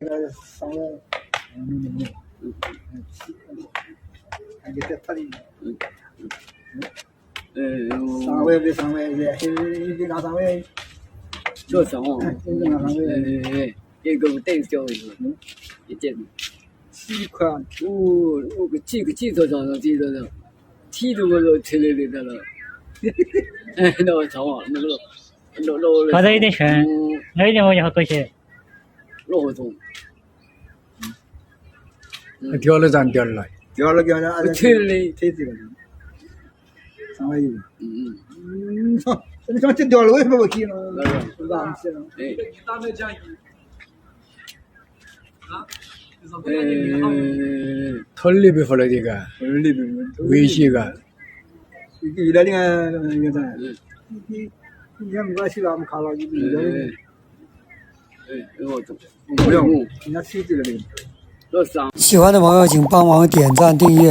上来，还给这他的，上位的上位的，你拿上位，做什么？你拿上位，一个带教育，一件， 7块，我个几头上，剃头个吃来的了，那我操啊，那个，搞得有点悬，那一点我以后多些。老重，掉了咱掉了，掉了，俺退了，退这个，上位有，你看这掉了，为什么不去呢？是吧？是了，털里边回来这个，里边微信个，有的那个啥，你看没关系吧？我们看了有的，老重，不用，人家退这个的。老伤。喜欢的朋友请帮忙点赞订阅。